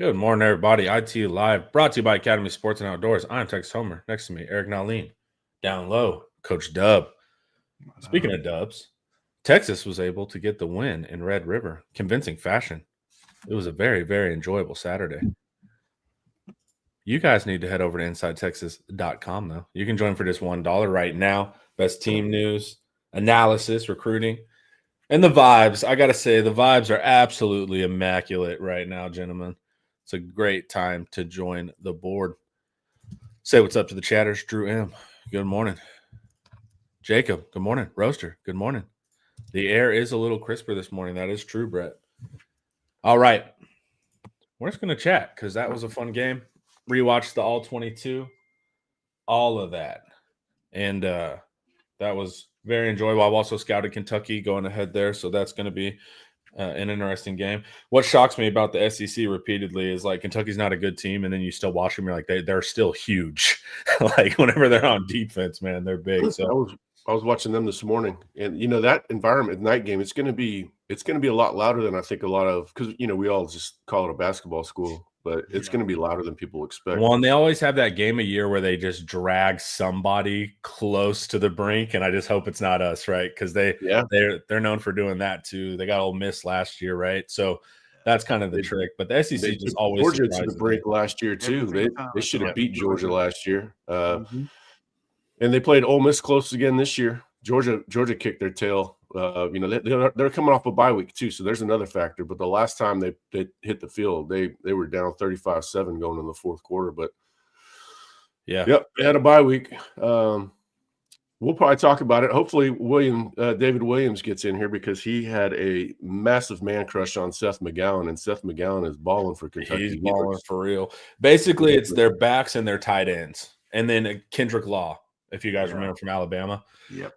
Good morning, everybody. ITU Live, brought to you by Academy Sports and Outdoors. I'm Texas Homer. Next to me, Eric Nalin. Down low, Coach Dub. Speaking of Dubs, Texas was able to get the win in Red River, convincing fashion. It was a very, very enjoyable Saturday. You guys need to head over to InsideTexas.com, though. You can join for just $1 right now. Best team news, analysis, recruiting, and the vibes. I got to say, the vibes are absolutely immaculate right now, gentlemen. It's a great time to join the board. Say what's up to the chatters. Drew M. Good morning. Jacob. Good morning. Roaster. Good morning. The air is a little crisper this morning. That is true, Brett. All right. We're just going to chat because that was a fun game. Rewatched the All 22. All of that. And that was very enjoyable. I've also scouted Kentucky going ahead there. So that's going to be an interesting game. What shocks me about the SEC repeatedly is like Kentucky's not a good team, and then you still watch them. You're like they're still huge. Like whenever they're on defense, man, they're big. So I was watching them this morning, and that environment night game, it's going to be a lot louder than I think a lot of, because we all just call it a basketball school, but it's going to be louder than people expect. Well, and they always have that game a year where they just drag somebody close to the brink, and I just hope it's not us, right? Because they're known for doing that too. They got Ole Miss last year, right? So that's kind of the trick. But the SEC just always Georgia to the brink last year too. They should have beat Georgia last year, and they played Ole Miss close again this year. Georgia kicked their tail. They're coming off a bye week too, so there's another factor. But the last time they hit the field, they were down 35-7 going in the fourth quarter. But they had a bye week. We'll probably talk about it. Hopefully, David Williams gets in here because he had a massive man crush on Seth McGowan, and Seth McGowan is balling for Kentucky. He's balling for real. Basically, it's their backs and their tight ends, and then Kendrick Law, if you guys remember, from Alabama. Yep.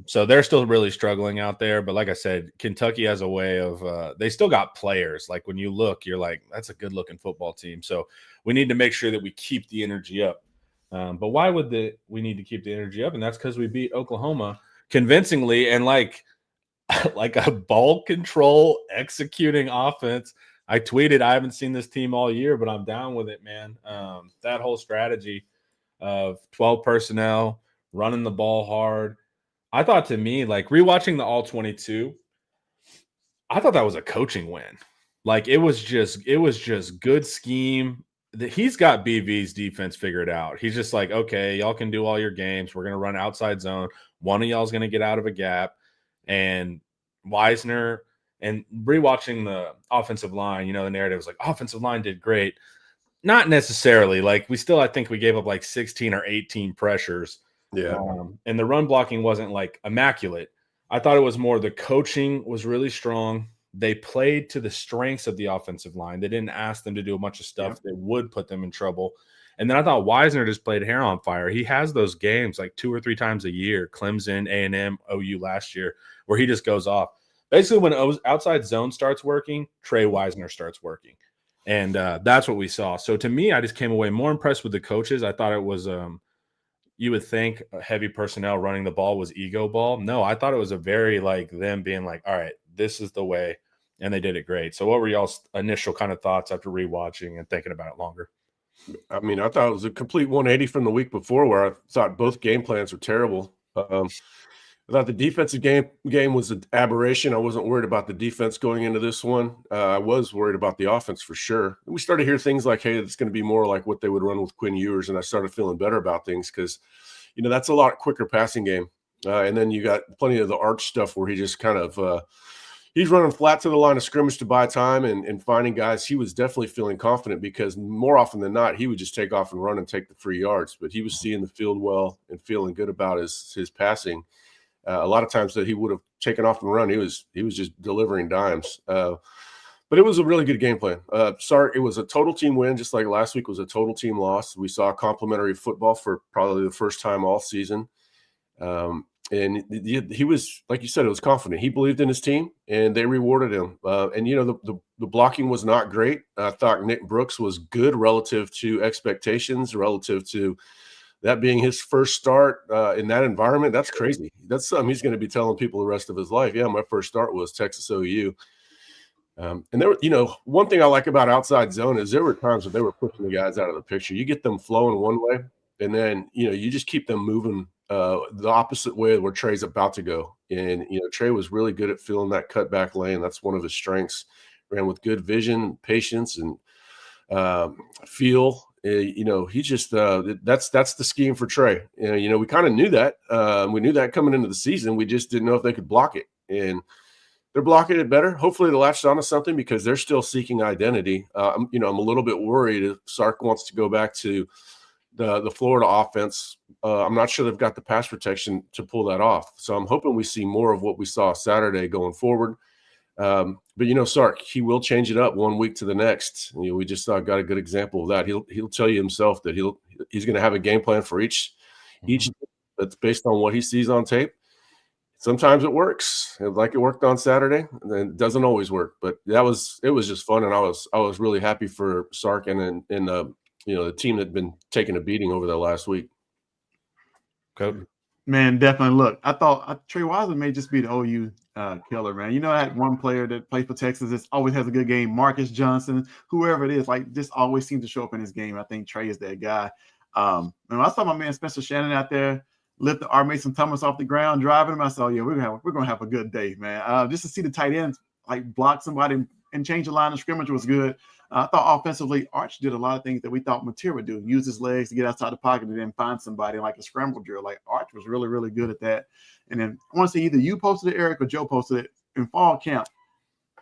So they're still really struggling out there. But like I said, Kentucky has a way of they still got players. Like when you look, you're like, that's a good-looking football team. So we need to make sure that we keep the energy up. But why would we need to keep the energy up? And that's because we beat Oklahoma convincingly and like a ball control executing offense. I tweeted, I haven't seen this team all year, but I'm down with it, man. That whole strategy of 12 personnel, running the ball hard. I thought, to me, like rewatching the All 22, I thought that was a coaching win. Like it was just good scheme. He's got BV's defense figured out. He's just like, okay, y'all can do all your games. We're going to run outside zone. One of y'all is going to get out of a gap. And Wisner, and rewatching the offensive line, the narrative was like, offensive line did great. Not necessarily. Like I think we gave up like 16 or 18 pressures. Yeah. And the run blocking wasn't like immaculate. I thought it was more the coaching was really strong. They played to the strengths of the offensive line. They didn't ask them to do a bunch of stuff that would put them in trouble. And then I thought Wisner just played hair on fire. He has those games like 2 or 3 times a year, Clemson, A&M, OU last year, where he just goes off. Basically, when outside zone starts working, Trey Wisner starts working. And that's what we saw. So to me, I just came away more impressed with the coaches. I thought it was you would think heavy personnel running the ball was ego ball. No, I thought it was a very like them being like, all right, this is the way. And they did it great. So what were y'all's initial kind of thoughts after rewatching and thinking about it longer? I mean, I thought it was a complete 180 from the week before, where I thought both game plans were terrible. I thought the defensive game was an aberration. I wasn't worried about the defense going into this one. I was worried about the offense for sure. And we started to hear things like, hey, it's going to be more like what they would run with Quinn Ewers. And I started feeling better about things because, that's a lot quicker passing game. And then you got plenty of the arch stuff where he just kind of he's running flat to the line of scrimmage to buy time and finding guys. He was definitely feeling confident because more often than not, he would just take off and run and take the free yards. But he was seeing the field well and feeling good about his passing. A lot of times that he would have taken off and run, he was just delivering dimes. But it was a really good game plan. It was a total team win, just like last week was a total team loss. We saw complimentary football for probably the first time all season. And he was, like you said, it was confident. He believed in his team, and they rewarded him. The blocking was not great. I thought Nick Brooks was good relative to expectations, relative to that being his first start in that environment. That's crazy. That's something he's going to be telling people the rest of his life. Yeah, my first start was Texas OU. And there were, one thing I like about outside zone is there were times when they were pushing the guys out of the picture. You get them flowing one way, and then you just keep them moving the opposite way where Trey's about to go. And Trey was really good at filling that cutback lane. That's one of his strengths. Ran with good vision, patience, and feel. He just that's the scheme for Trey. We kind of knew that. We knew that coming into the season. We just didn't know if they could block it, and they're blocking it better. Hopefully, they latched onto something because they're still seeking identity. I'm a little bit worried if Sark wants to go back to the Florida offense. I'm not sure they've got the pass protection to pull that off. So I'm hoping we see more of what we saw Saturday going forward. But Sark, he will change it up one week to the next. We just got a good example of that. He'll tell you himself that he's going to have a game plan for each that's based on what he sees on tape. Sometimes it works, like it worked on Saturday, and then it doesn't always work. But it was just fun, and I was really happy for Sark and the team that had been taking a beating over the last week. Coach. Man, definitely. Look, I thought Trey Wiseman may just be the OU killer, man. That one player that plays for Texas that always has a good game, Marcus Johnson, whoever it is, like just always seems to show up in his game. I think Trey is that guy. And when I saw my man Spencer Shannon out there lift the Mason Thomas off the ground, driving him, I saw, yeah, we're gonna have a good day, man. Just to see the tight ends like block somebody and change the line of scrimmage was good. I thought offensively, Arch did a lot of things that we thought Mateer would do. Use his legs to get outside the pocket and then find somebody like a scramble drill. Like Arch was really, really good at that. And then I want to say either you posted it, Eric, or Joe posted it. In fall camp,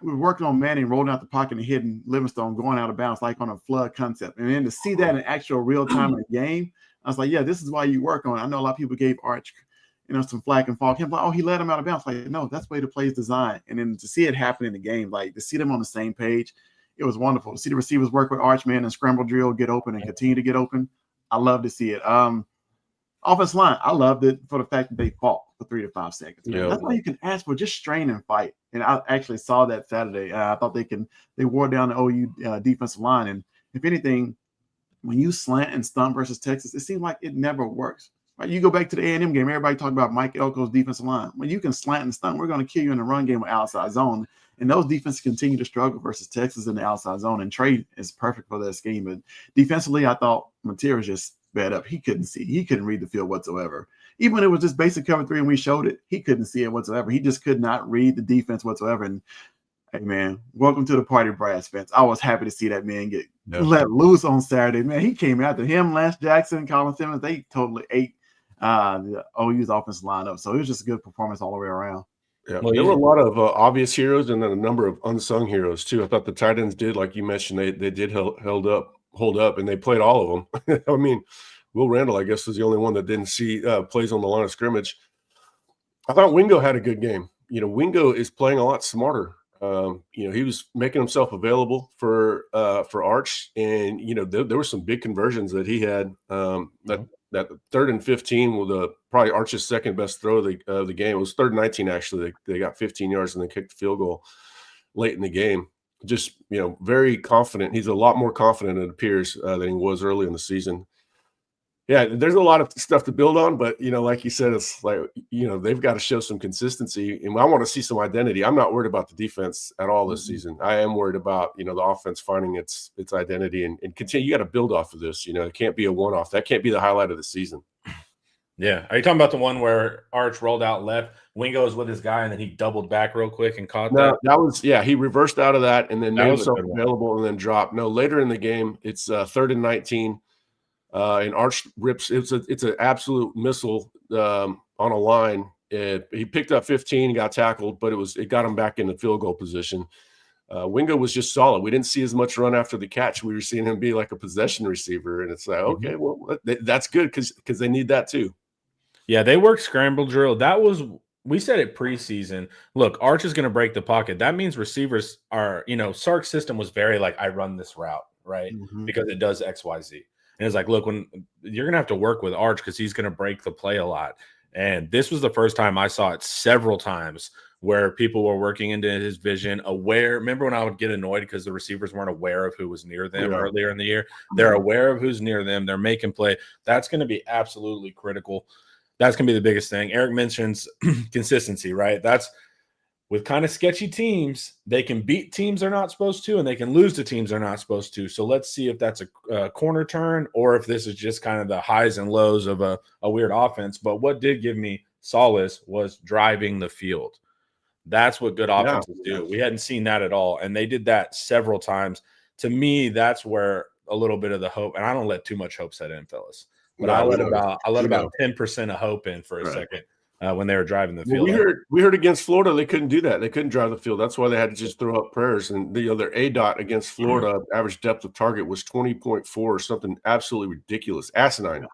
we were working on Manning rolling out the pocket and hitting Livingstone going out of bounds like on a flood concept. And then to see that in actual real time in a game, I was like, yeah, this is why you work on it. I know a lot of people gave Arch some flack in fall camp. Like, oh, he let him out of bounds. Like, no, that's the way the play is designed. And then to see it happen in the game, like to see them on the same page, it was wonderful to see the receivers work with Archman and scramble drill, get open and continue to get open. I love to see it. Offensive line, I loved it for the fact that they fought for 3 to 5 seconds. Yeah. That's all you can ask for, just strain and fight. And I actually saw that Saturday. I thought they wore down the OU defensive line. And if anything, when you slant and stunt versus Texas, it seems like it never works. Right? You go back to the A&M game, everybody talking about Mike Elko's defensive line. When you can slant and stunt, we're going to kill you in the run game with outside zone. And those defenses continue to struggle versus Texas in the outside zone. And Trey is perfect for that scheme. But defensively, I thought Mateer was just bad up. He couldn't see. He couldn't read the field whatsoever. Even when it was just basic cover 3 and we showed it, he couldn't see it whatsoever. He just could not read the defense whatsoever. And, hey, man, welcome to the party, Brass fans. I was happy to see that man get let loose on Saturday. Man, he came after him, Lance Jackson, Colin Simmons. They totally ate the OU's offensive lineup. So it was just a good performance all the way around. Yeah, there were a lot of obvious heroes and then a number of unsung heroes too. I thought the tight ends did, like you mentioned, they did hold up, and they played all of them. I mean, Will Randall, I guess, was the only one that didn't see plays on the line of scrimmage. I thought Wingo had a good game. Wingo is playing a lot smarter. He was making himself available for Arch, and there were some big conversions that he had. That 3rd and 15 was probably Arch's second best throw of the game. It was 3rd and 19 actually. They got 15 yards and then kicked the field goal late in the game. Just very confident. He's a lot more confident, it appears, than he was early in the season. Yeah, there's a lot of stuff to build on, but like you said, it's like they've got to show some consistency, and I want to see some identity. I'm not worried about the defense at all this season. I am worried about the offense finding its identity and continue. You got to build off of this. It can't be a one-off. That can't be the highlight of the season. Yeah, are you talking about the one where Arch rolled out left, Wingo was with his guy, and then he doubled back real quick and caught that? That was he reversed out of that and then made himself available and then dropped. No, later in the game, it's 3rd and 19. And Arch rips. It's an absolute missile on a line. He picked up 15, got tackled, but it got him back in the field goal position. Wingo was just solid. We didn't see as much run after the catch. We were seeing him be like a possession receiver, and it's like, okay, well, that's good because they need that too. Yeah, they worked scramble drill. We said it preseason. Look, Arch is going to break the pocket. That means receivers are, Sark's system was very like, I run this route, right? Because it does X, Y, Z. And it's like, look, when you're going to have to work with Arch because he's going to break the play a lot. And this was the first time I saw it several times where people were working into his vision, aware. Remember when I would get annoyed because the receivers weren't aware of who was near them earlier in the year? They're aware of who's near them. They're making play. That's going to be absolutely critical. That's going to be the biggest thing. Eric mentions consistency, right? with kind of sketchy teams, they can beat teams they're not supposed to, and they can lose to teams they're not supposed to. So let's see if that's a corner turn or if this is just kind of the highs and lows of a weird offense. But what did give me solace was driving the field. That's what good offenses do. We hadn't seen that at all, and they did that several times. To me, that's where a little bit of the hope, and I don't let too much hope set in, fellas. But I let about 10% of hope in for a second when they were driving the field. We heard against Florida they couldn't do that. They couldn't drive the field. That's why they had to just throw up prayers. And the other ADOT against Florida average depth of target was 20.4 or something absolutely ridiculous, asinine.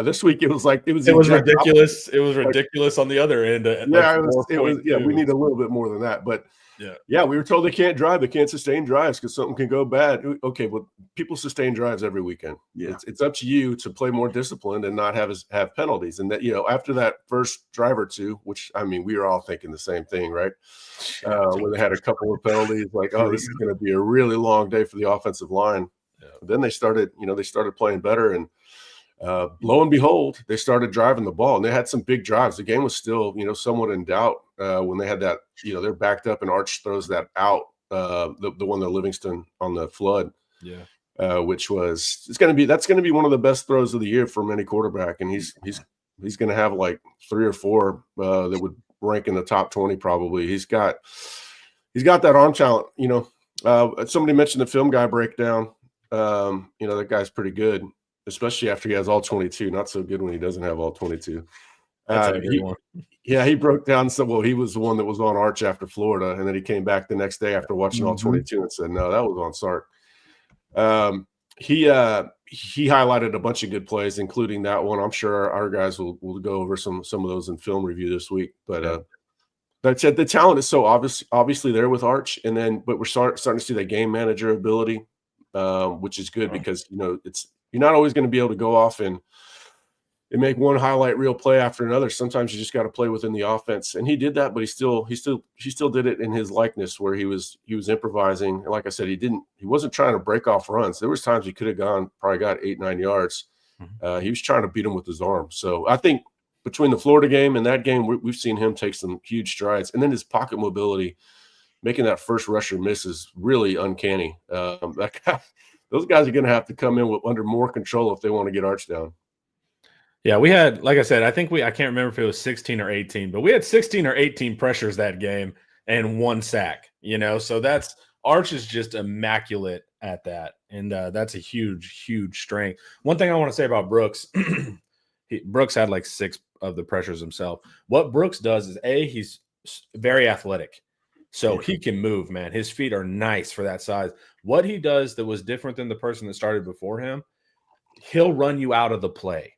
This week it was ridiculous. It was ridiculous on the other end. We need a little bit more than that. But we were told they can't drive. They can't sustain drives because something can go bad. Okay, well, people sustain drives every weekend. Yeah. It's up to you to play more disciplined and not have penalties. And that, after that first drive or two, which, I mean, we were all thinking the same thing, right? When they had a couple of penalties, like, oh, this is going to be a really long day for the offensive line. Yeah. Then they started playing better, and lo and behold, they started driving the ball, and they had some big drives. The game was still, somewhat in doubt when they had that, they're backed up and Arch throws that out, the one to Livingston on the flood, which was that's going to be one of the best throws of the year from any quarterback, and he's going to have like 3 or 4 that would rank in the top 20 probably. He's got that arm talent. Somebody mentioned the film guy breakdown. That guy's pretty good, especially after he has all 22. Not so good when he doesn't have all 22. He broke down he was the one that was on Arch after Florida, and then he came back the next day after watching all 22 and said, no, that was on Sark. He highlighted a bunch of good plays, including that one. I'm sure our guys will go over some of those in film review this week. But that said, the talent is so obviously there with Arch, but we're starting to see that game manager ability, which is good because you're not always going to be able to go off and make one highlight reel play after another. Sometimes you just got to play within the offense, and he did that. But he still did it in his likeness, where he was improvising. And like I said, he wasn't trying to break off runs. There was times he could have probably got 8-9 yards. He was trying to beat him with his arm. So I think between the Florida game and that game, we've seen him take some huge strides, and then his pocket mobility, making that first rusher miss is really uncanny. Those guys are going to have to come in under more control if they want to get Arch down. Yeah, we had, like I said, I can't remember if it was 16 or 18, but we had 16 or 18 pressures that game and 1 sack, so Arch is just immaculate at that. And that's a huge, huge strength. One thing I want to say about Brooks, Brooks had like 6 of the pressures himself. What Brooks does is he's very athletic. So he can move, man. His feet are nice for that size. What he does that was different than the person that started before him, he'll run you out of the play.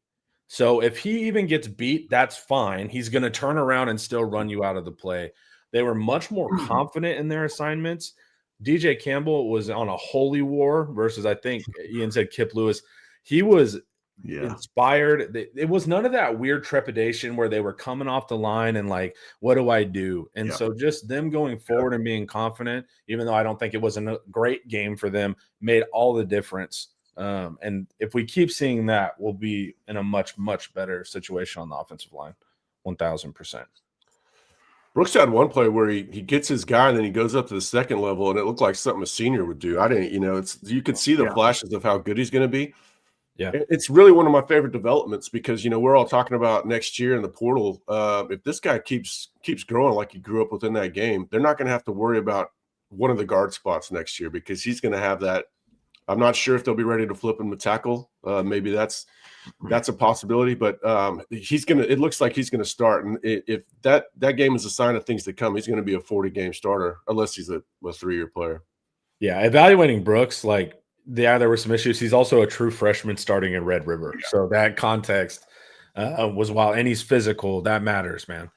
So if he even gets beat, that's fine. He's going to turn around and still run you out of the play. They were much more confident in their assignments. DJ Campbell was on a holy war versus, I think Ian said, Kip Lewis. He was inspired. It was none of that weird trepidation where they were coming off the line and like, what do I do? And so just them going forward and being confident, even though I don't think it was a great game for them, made all the difference. And if we keep seeing that, we'll be in a much, much better situation on the offensive line. 1,000%. Brooks had one play where he gets his guy and then he goes up to the second level, and it looked like something a senior would do. You could see the flashes of how good he's going to be. Yeah, it's really one of my favorite developments because we're all talking about next year in the portal. If this guy keeps growing like he grew up within that game, they're not going to have to worry about one of the guard spots next year because he's going to have that. I'm not sure if they'll be ready to flip him to tackle. Maybe that's a possibility, but it looks like he's gonna start. And if that game is a sign of thing to come, he's gonna be a 40-game starter unless he's a 3-year player. Yeah, evaluating Brooks, there were some issues. He's also a true freshman starting in Red River. Yeah. So that context was wild, and he's physical. That matters, man.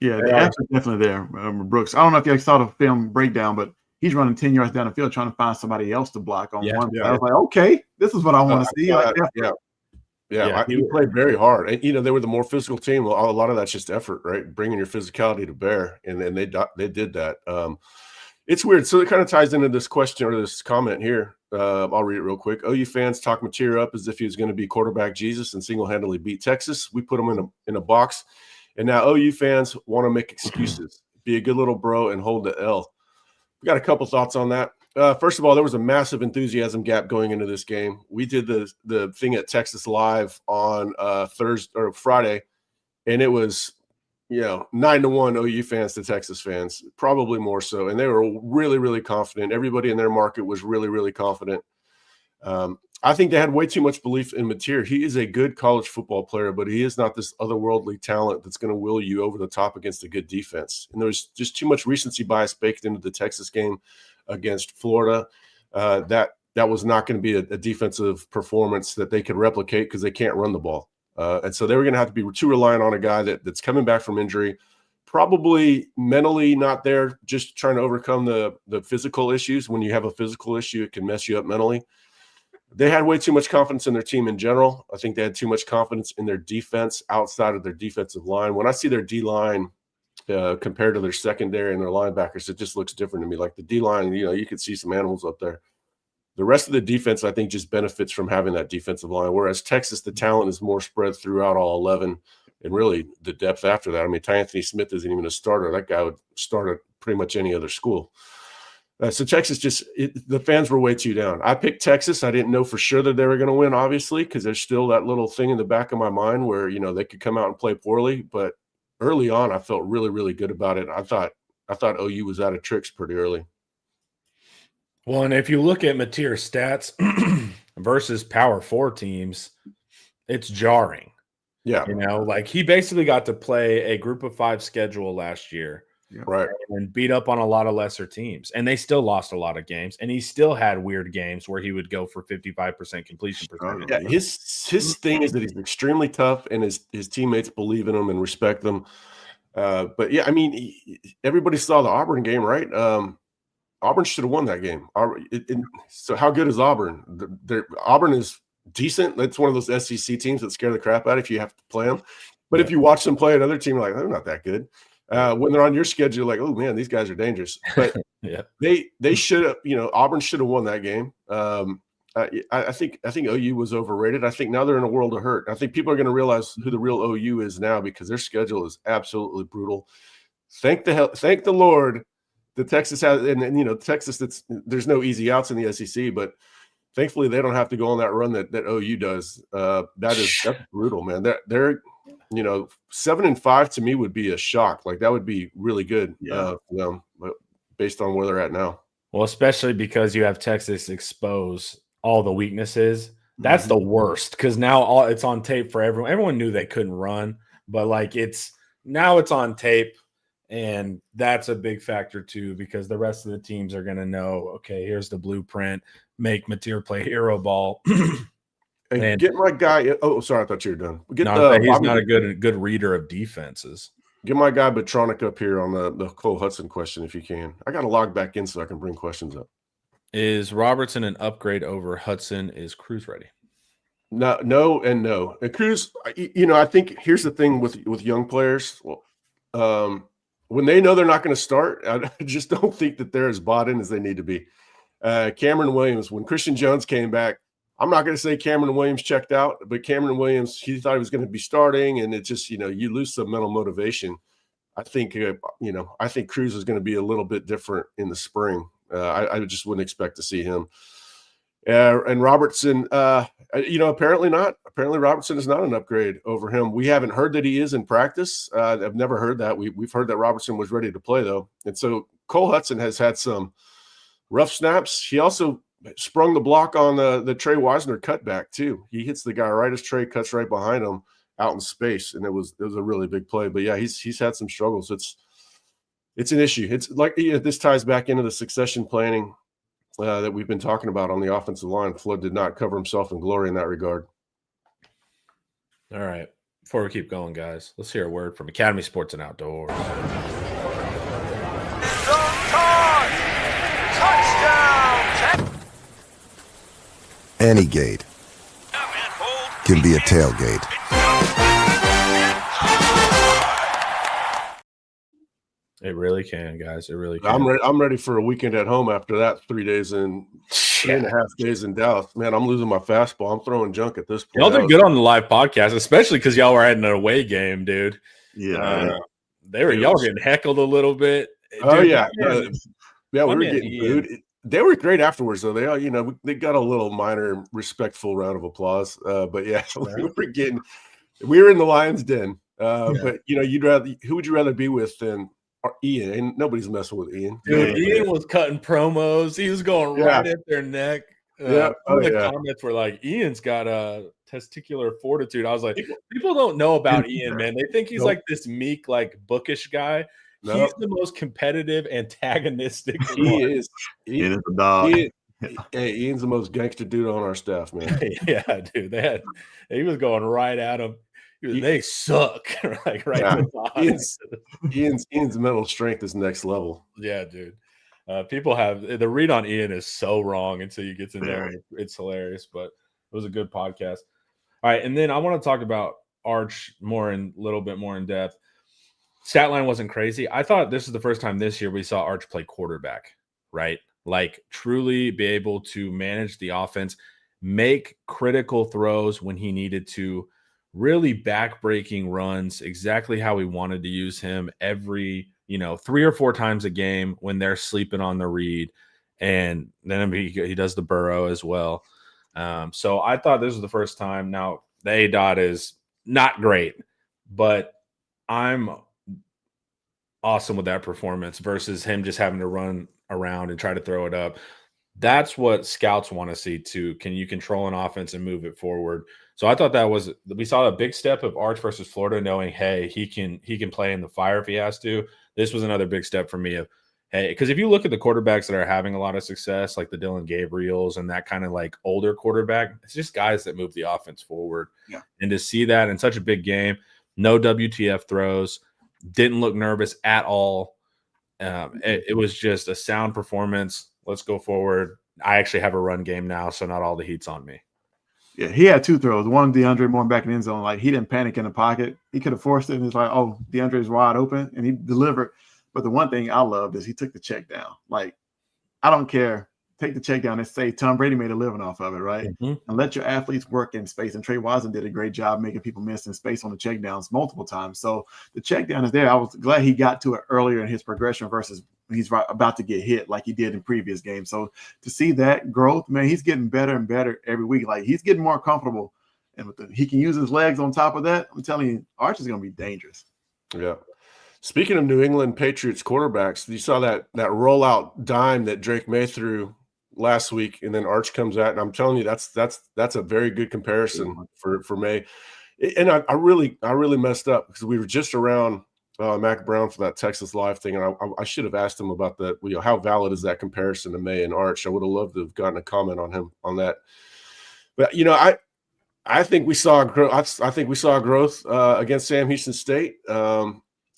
Yeah, the effort definitely there, Brooks. I don't know if you saw the film breakdown, but he's running 10 yards down the field trying to find somebody else to block on one. I was like, okay, this is what I want to see. He played very hard. And, they were the more physical team. A lot of that's just effort, right? Bringing your physicality to bear. And then they did that. It's weird. So it kind of ties into this question or this comment here. I'll read it real quick. OU fans talk Mateer up as if he was going to be quarterback Jesus and single-handedly beat Texas. We put him in a box. And now OU fans want to make excuses be a good little bro, and hold the L. We got a couple thoughts on that. First of all, there was a massive enthusiasm gap going into this game. We did the thing at Texas Live on Thursday or Friday, and it was 9-1 OU fans to Texas fans, probably more so. And they were really, really confident. Everybody in their market was really, really confident. I think they had way too much belief in Mateer. He is a good college football player, but he is not this otherworldly talent that's going to will you over the top against a good defense. And there's just too much recency bias baked into the Texas game against Florida. That was not going to be a defensive performance that they could replicate because they can't run the ball. And so they were going to have to be too reliant on a guy that's coming back from injury, probably mentally not there, just trying to overcome the physical issues. When you have a physical issue, it can mess you up mentally. They had way too much confidence in their team in general. I think they had too much confidence in their defense outside of their defensive line. When I see their D-line compared to their secondary and their linebackers, it just looks different to me. Like the D-line, you could see some animals up there. The rest of the defense, I think, just benefits from having that defensive line, whereas Texas, the talent is more spread throughout all 11, and really the depth after that. I mean, Anthony Smith isn't even a starter. That guy would start at pretty much any other school. So Texas the fans were way too down. I picked Texas. I didn't know for sure that they were going to win, obviously, because there's still that little thing in the back of my mind where, they could come out and play poorly. But early on, I felt really, really good about it. I thought OU was out of tricks pretty early. Well, and if you look at Mateer's stats versus Power 4 teams, it's jarring. Yeah. Like he basically got to play a group of 5 schedule last year. Yeah. Right. And beat up on a lot of lesser teams. And they still lost a lot of games. And he still had weird games where he would go for 55% completion percentage. Yeah, his thing is that he's extremely tough and his teammates believe in him and respect them. But yeah, I mean, everybody saw the Auburn game, right? Auburn should have won that game. So how good is Auburn? Auburn is decent. That's one of those SEC teams that scare the crap out if you have to play them. But if you watch them play another team, you're like, they're not that good. When they're on your schedule, like, oh man, these guys are dangerous. But yeah, they should have, Auburn should have won that game. I think OU was overrated. I think now they're in a world of hurt. I think people are going to realize who the real OU is now because their schedule is absolutely brutal. Thank the Lord that Texas has, and Texas. There's no easy outs in the SEC, but thankfully they don't have to go on that run that OU does. That's brutal, man. They're 7-5 to me would be a shock. Like that would be really good for them, but based on where they're at now. Well, especially because you have Texas expose all the weaknesses. That's the worst because now it's on tape for everyone. Everyone knew they couldn't run, but like it's on tape, and that's a big factor too because the rest of the teams are going to know. Okay, here's the blueprint. Make Mateer play hero ball. And get my guy. Oh, sorry, I thought you were done. He's not a good reader of defenses. Get my guy Betronic up here on the Cole Hudson question if you can. I got to log back in so I can bring questions up. Is Robertson an upgrade over Hudson? Is Cruz ready? No, and no. And Cruz, I think here's the thing with young players. Well, when they know they're not going to start, I just don't think that they're as bought in as they need to be. Cameron Williams, when Christian Jones came back, I'm not going to say Cameron Williams checked out, but Cameron Williams, he thought he was going to be starting, and it just, you lose some mental motivation. I think, I think Cruz is going to be a little bit different in the spring. I just wouldn't expect to see him. And Robertson, apparently not. Apparently Robertson is not an upgrade over him. We haven't heard that he is in practice. I've never heard that. We've heard that Robertson was ready to play, though. And so Cole Hudson has had some rough snaps. He also sprung the block on the Trey Wisner cutback too. He hits the guy right as Trey cuts right behind him out in space, and it was a really big play. But yeah, he's had some struggles. It's an issue. It's like this ties back into the succession planning that we've been talking about on the offensive line. Flood did not cover himself in glory in that regard. All right, before we keep going, guys, let's hear a word from Academy Sports and Outdoors. Any gate can be a tailgate. It really can, guys. It really can. I'm ready for a weekend at home after that 3 days and 3.5 days in Dallas. Man, I'm losing my fastball. I'm throwing junk at this point. Y'all did good on the live podcast, especially because y'all were at an away game, dude. Yeah. y'all were getting heckled a little bit. Oh Dude, yeah, man, yeah, we my were man getting Ian. booed. They were great afterwards, though. They all, they got a little minor respectful round of applause. But yeah, we were in the Lions' Den. But who would you rather be with than Ian? And nobody's messing with Ian. Dude, Ian was cutting promos. He was going right at their neck. Yeah. Some of the comments were like, Ian's got a testicular fortitude. I was like, people don't know about Ian, man. They think he's like this meek, like bookish guy. He's the most competitive, antagonistic. He is. He is a dog. Ian's the most gangster dude on our staff, man. Yeah, dude. He was going right at him. They suck. Like right to the Ian's mental strength is next level. Yeah, dude. People have the read on Ian is so wrong until you get in there. It's hilarious, but it was a good podcast. All right, and then I want to talk about Arch a little bit more in depth. Stat line wasn't crazy. I thought this is the first time this year we saw Arch play quarterback, right? Like truly be able to manage the offense, make critical throws when he needed to, really back-breaking runs, exactly how we wanted to use him every, 3 or 4 times a game when they're sleeping on the read. And then he does the burrow as well. So I thought this was the first time. Now, the A-dot is not great, but I'm awesome with that performance versus him just having to run around and try to throw it up. That's what scouts want to see too. Can you control an offense and move it forward? So I thought we saw a big step of Arch versus Florida, knowing, hey, he can play in the fire if he has to. This was another big step for me of, hey, because if you look at the quarterbacks that are having a lot of success, like the Dylan Gabriels and that kind of like older quarterback, it's just guys that move the offense forward. Yeah. And to see that in such a big game, no WTF throws, didn't look nervous at all. It was just a sound performance. Let's go forward. I actually have a run game now, so not all the heat's on me. Yeah, he had 2 throws. One, DeAndre Moore back in the end zone. Like, he didn't panic in the pocket. He could have forced it, and it's like, oh, DeAndre's wide open, and he delivered. But the one thing I loved is he took the check down. Like, I don't care. Take the check down and say Tom Brady made a living off of it, right? Mm-hmm. And let your athletes work in space. And Trey Watson did a great job making people miss in space on the check downs multiple times. So the check down is there. I was glad he got to it earlier in his progression versus he's about to get hit like he did in previous games. So to see that growth, man, he's getting better and better every week. Like, he's getting more comfortable. And he can use his legs on top of that. I'm telling you, Arch is going to be dangerous. Yeah. Speaking of New England Patriots quarterbacks, you saw that rollout dime that Drake May threw last week, and then Arch comes out, and I'm telling you, that's a very good comparison for May. And I really messed up because we were just around Mac Brown for that Texas Live thing, and I should have asked him about that. How valid is that comparison to May and Arch? I would have loved to have gotten a comment on him on that. But I think we saw growth. I think we saw growth against Sam Houston State.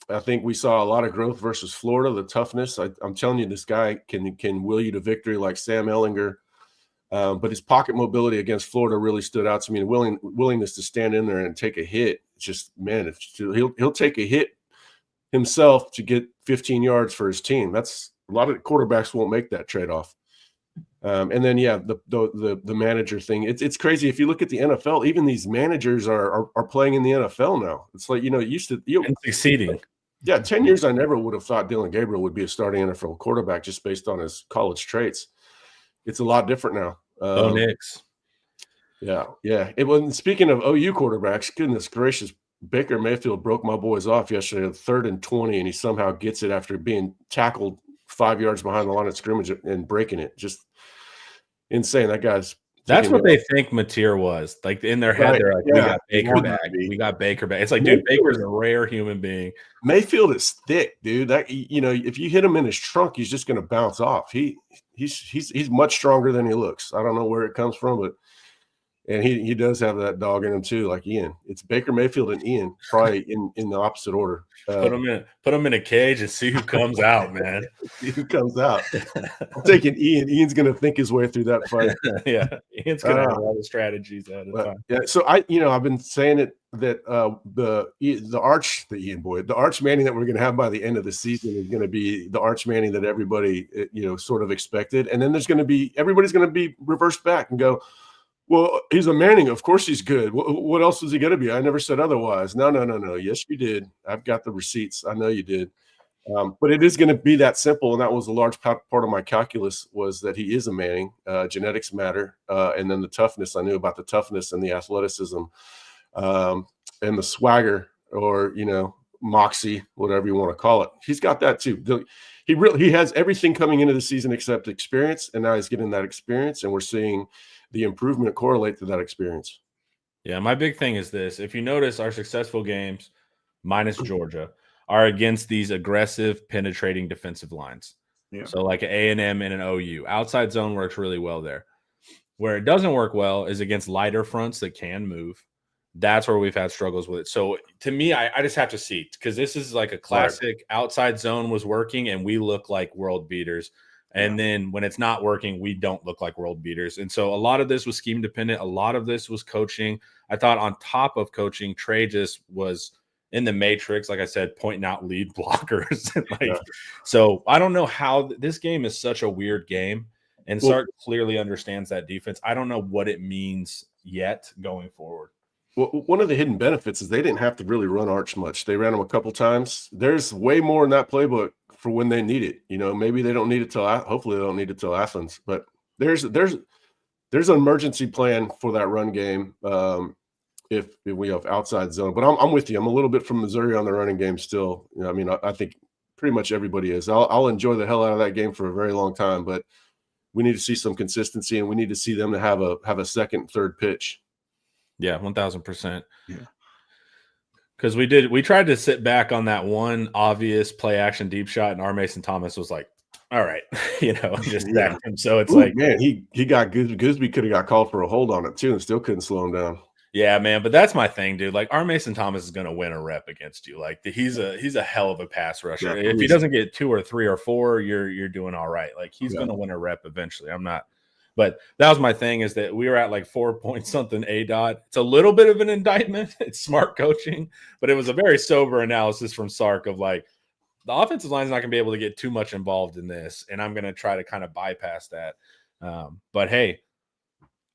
I think we saw a lot of growth versus Florida, the toughness. I'm telling you, this guy can will you to victory like Sam Ehlinger. But his pocket mobility against Florida really stood out to me. And willingness to stand in there and take a hit. It's just, man, he'll take a hit himself to get 15 yards for his team. That's a lot of quarterbacks won't make that trade-off. And then, the manager thing. It's crazy. If you look at the NFL, even these managers are playing in the NFL now. It's like, it used to and succeeding. Yeah, 10 years, I never would have thought Dylan Gabriel would be a starting NFL quarterback just based on his college traits. It's a lot different now. Knicks. Yeah. It wasn't. Speaking of OU quarterbacks, goodness gracious, Baker Mayfield broke my boys off yesterday at 3rd and 20, and he somehow gets it after being tackled 5 yards behind the line of scrimmage and breaking it. Just insane. That guy's. That's what they think Mateer was. Like in their head, they're like, we got Baker back. We got Baker back. It's like, dude, Baker's a rare human being. Mayfield is thick, dude. That if you hit him in his trunk, he's just going to bounce off. He's much stronger than he looks. I don't know where it comes from, but and he does have that dog in him too, like Ian. It's Baker Mayfield and Ian, probably in the opposite order. Put him in a cage and see who comes out, man. See who comes out. I'm taking Ian. Ian's going to think his way through that fight. Yeah, Ian's going to have all the strategies at a time. Yeah, so I've been saying it that the Arch Manning that we're going to have by the end of the season is going to be the Arch Manning that everybody sort of expected, and then everybody's going to be reversed back and go, Well, he's a Manning. Of course he's good. What else was he going to be? I never said otherwise. No. Yes, you did. I've got the receipts. I know you did. But it is going to be that simple, and that was a large part of my calculus was that he is a Manning. Genetics matter, and then the toughness. I knew about the toughness and the athleticism and the swagger, or moxie, whatever you want to call it. He's got that too. He has everything coming into the season except experience, and now he's getting that experience, and we're seeing the improvement correlate to that experience. Yeah, my big thing is this. If you notice, our successful games, minus Georgia, are against these aggressive, penetrating defensive lines. Yeah. So like an A&M and an OU. Outside zone works really well there. Where it doesn't work well is against lighter fronts that can move. That's where we've had struggles with it. So to me, I just have to see, because this is like a classic outside zone was working and we look like world beaters. And then when it's not working, we don't look like world beaters. And so a lot of this was scheme dependent. A lot of this was coaching. I thought on top of coaching, Trey just was in the matrix, like I said, pointing out lead blockers. So I don't know how this game is such a weird game. And Sark clearly understands that defense. I don't know what it means yet going forward. Well, one of the hidden benefits is they didn't have to really run Arch much. They ran him a couple times. There's way more in that playbook for when they need it. Maybe they don't need it till hopefully they don't need it till Athens. But there's an emergency plan for that run game if we have outside zone. But I'm with you. I'm a little bit from Missouri on the running game still. I think pretty much everybody is. I'll enjoy the hell out of that game for a very long time. But we need to see some consistency, and we need to see them to have a second, third pitch. Yeah, 1,000%. Yeah. Because we tried to sit back on that one obvious play action deep shot, and R. Mason Thomas was like, all right, just stacked him. So it's man, he got Gooseby could have got called for a hold on it too and still couldn't slow him down. Yeah, man, but that's my thing, dude. Like, R. Mason Thomas is going to win a rep against you. Like, he's a hell of a pass rusher. Yeah, if he doesn't get 2 or 3 or 4, you're doing all right. Like, he's going to win a rep eventually. I'm not. But that was my thing, is that we were at like 4 point something ADOT. It's a little bit of an indictment. It's smart coaching, but it was a very sober analysis from Sark of like, the offensive line is not going to be able to get too much involved in this, and I'm going to try to kind of bypass that. But hey,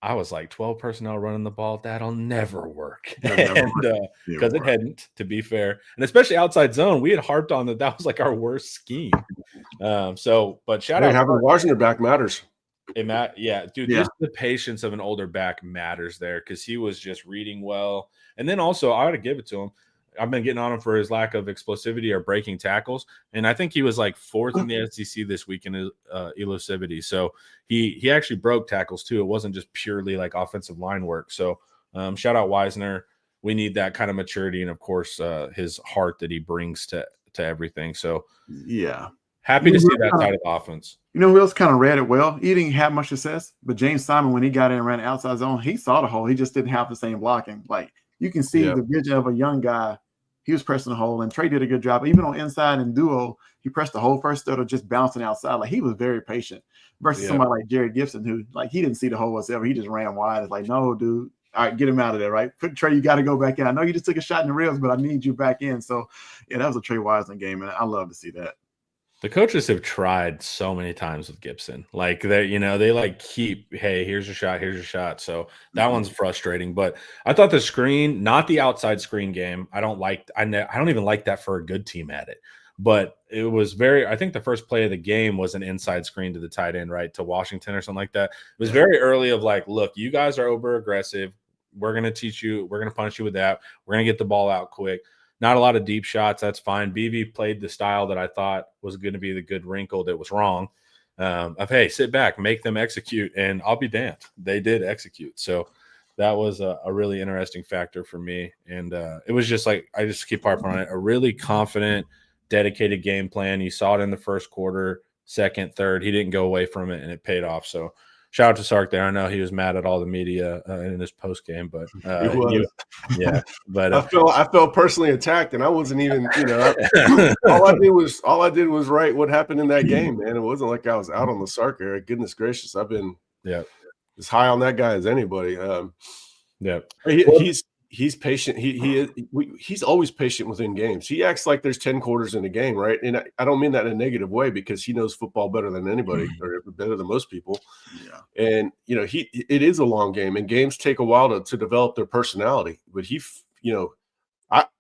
I was like 12 personnel running the ball. That'll never work. Because it hadn't, to be fair. And especially outside zone, we had harped on that was like our worst scheme. But shout out. Having Washington back matters. Just the patience of an older back matters there, because he was just reading well. And then also, I ought to give it to him. I've been getting on him for his lack of explosivity or breaking tackles, and I think he was like 4th in the SEC this week in elusivity. So he actually broke tackles too. It wasn't just purely like offensive line work. So shout out Wisner. We need that kind of maturity, and of course his heart that he brings to everything. So yeah, happy to see that side of the offense. Who else kind of read it well? He didn't have much success, but James Simon, when he got in and ran the outside zone, he saw the hole. He just didn't have the same blocking. Like, you can see the vision of a young guy. He was pressing the hole, and Trey did a good job. Even on inside and duo, he pressed the hole first instead of just bouncing outside. Like, he was very patient versus somebody like Jared Gibson, who, like, he didn't see the hole whatsoever. He just ran wide. It's like, no, dude. All right, get him out of there, right? Trey, you got to go back in. I know you just took a shot in the ribs, but I need you back in. So, yeah, that was a Trey Wiseman game, and I love to see that. The coaches have tried so many times with Gibson. Like, they like keep, hey, here's your shot. So that one's frustrating. But I thought the screen, not the outside screen game, I don't even like that for a good team at it. But it was I think the first play of the game was an inside screen to the tight end, right, to Washington or something like that. It was very early of like, look, you guys are over aggressive. We're going to teach you. We're going to punish you with that. We're going to get the ball out quick. Not a lot of deep shots. That's fine. BV played the style that I thought was going to be the good wrinkle that was wrong. Of, hey, sit back, make them execute, and I'll be damned. They did execute. So that was a really interesting factor for me. And it was just like, I just keep harping on it, a really confident, dedicated game plan. You saw it in the first quarter, second, third. He didn't go away from it, and it paid off. So shout out to Sark there. I know he was mad at all the media in this post game, but I felt personally attacked, and I wasn't even, all I did was write what happened in that game, man. It wasn't like I was out on the Sark era. Goodness gracious, I've been as high on that guy as anybody. he's patient. He's always patient within games. He acts like there's 10 quarters in a game, right? And I don't mean that in a negative way because he knows football better than anybody or better than most people. Yeah. And it is a long game, and games take a while to develop their personality. But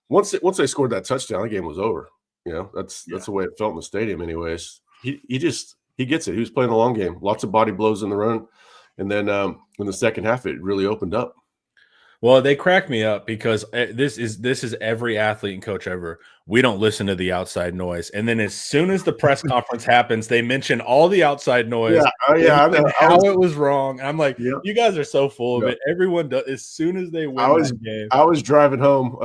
once they scored that touchdown, the game was over. That's the way it felt in the stadium. Anyways, he gets it. He was playing the long game. Lots of body blows in the run, and then in the second half, it really opened up. Well, they crack me up because this is every athlete and coach ever. We don't listen to the outside noise, and then as soon as the press conference happens, they mention all the outside noise. Yeah, how it was wrong. I'm like, Yep. you guys are so full of it. Everyone does. As soon as they win that game, I was driving home.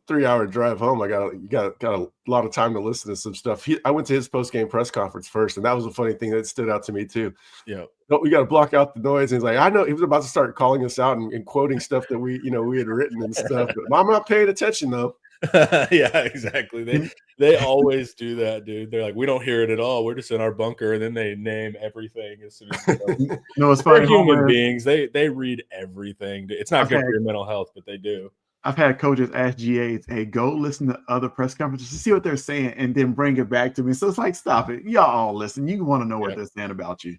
3-hour drive home. I got a lot of time to listen to some stuff. I went to his post game press conference first, and that was a funny thing that stood out to me too. Yeah. We got to block out the noise. And he's like, I know. He was about to start calling us out and quoting stuff that we had written and stuff. But I'm not paying attention though. Yeah, exactly. They always do that, dude. They're like, we don't hear it at all. We're just in our bunker, and then they name everything as soon as It's they're funny. human beings. They read everything. It's not good for your mental health, but they do. I've had coaches ask GAs, hey, go listen to other press conferences to see what they're saying and then bring it back to me. So it's like, stop it. Y'all all listen. You want to know what they're saying about you.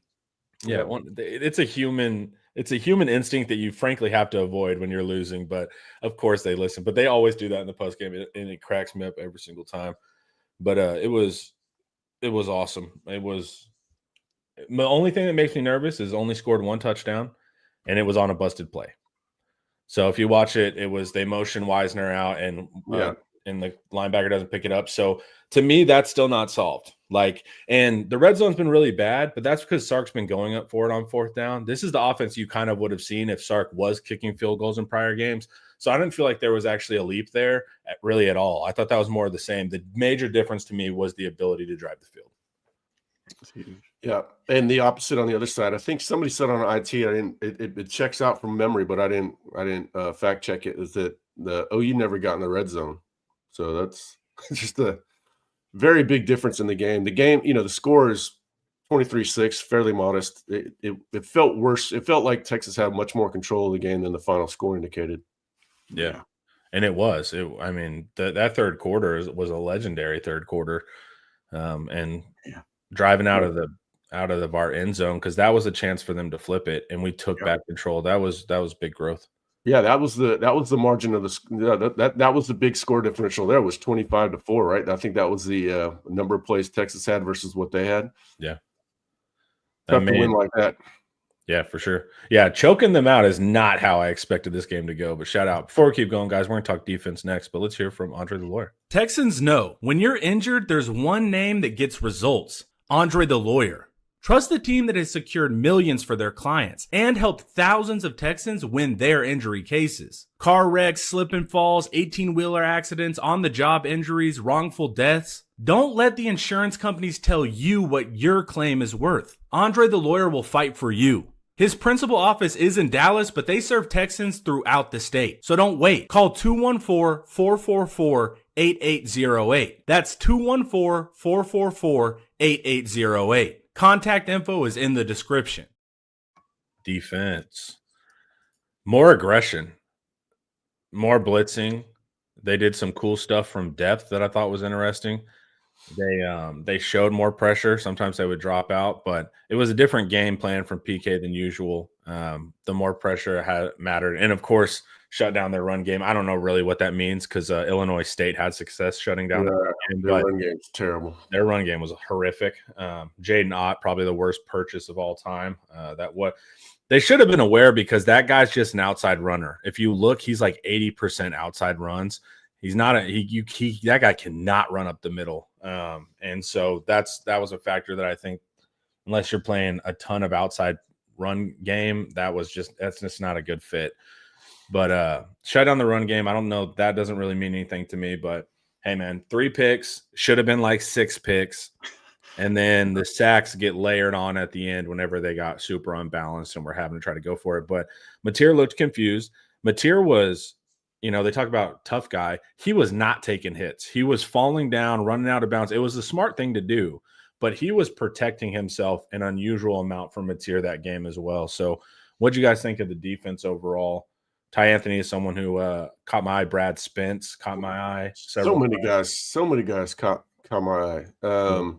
Yeah, it's a human instinct that you frankly have to avoid when you're losing. But of course they listen. But they always do that in the post game, and it cracks me up every single time. But it was awesome. It was the only thing that makes me nervous is only scored one touchdown, and it was on a busted play. So if you watch it, they motion Wisner out, and the linebacker doesn't pick it up. So to me, that's still not solved. And the red zone's been really bad, but that's because Sark's been going up for it on fourth down. This is the offense you kind of would have seen if Sark was kicking field goals in prior games. So I didn't feel like there was actually a leap there really at all. I thought that was more of the same. The major difference to me was the ability to drive the field. Yeah, and the opposite on the other side. I think somebody said on IT, it checks out from memory, but I didn't fact check it. Is that the OU never got in the red zone? So that's just a very big difference in the game. The game, the score is 23-6, fairly modest. It felt worse. It felt like Texas had much more control of the game than the final score indicated. Yeah, and it was. That third quarter was a legendary third quarter, driving out of our end zone, because that was a chance for them to flip it, and we took back control. That was big growth. Yeah, that was the margin of that was the big score differential. There was 25-4, right? I think that was the number of plays Texas had versus what they had. Yeah, tough to win like that. Yeah, for sure. Yeah, choking them out is not how I expected this game to go. But shout out. Before we keep going, guys, we're going to talk defense next, but let's hear from Andre the Lawyer. Texans know when you're injured, there's one name that gets results: Andre the Lawyer. Trust the team that has secured millions for their clients and helped thousands of Texans win their injury cases. Car wrecks, slip and falls, 18-wheeler accidents, on-the-job injuries, wrongful deaths. Don't let the insurance companies tell you what your claim is worth. Andre the Lawyer will fight for you. His principal office is in Dallas, but they serve Texans throughout the state. So don't wait. Call 214-444-8808. That's 214-444-8808. Contact info is in the description. Defense. More aggression. More blitzing. They did some cool stuff from depth that I thought was interesting. They showed more pressure. Sometimes they would drop out, but it was a different game plan from PK than usual. The more pressure mattered. And, of course, shut down their run game. I don't know really what that means, because Illinois State had success shutting down their run game. Their run game's terrible. Their run game was horrific. Jaden Ott, probably the worst purchase of all time. They should have been aware, because that guy's just an outside runner. If you look, he's like 80% outside runs. He's not that guy cannot run up the middle. And so that was a factor that I think, unless you're playing a ton of outside run game, that's just not a good fit. But shut down the run game, I don't know. That doesn't really mean anything to me. But hey, man, 3 picks should have been like 6 picks. And then the sacks get layered on at the end whenever they got super unbalanced and we're having to try to go for it. But Mateer looked confused. Mateer was, they talk about tough guy. He was not taking hits. He was falling down, running out of bounds. It was a smart thing to do, but he was protecting himself an unusual amount from Mateer that game as well. So what'd you guys think of the defense overall? Ty Anthony is someone who caught my eye. Brad Spence caught my eye. So many guys caught my eye.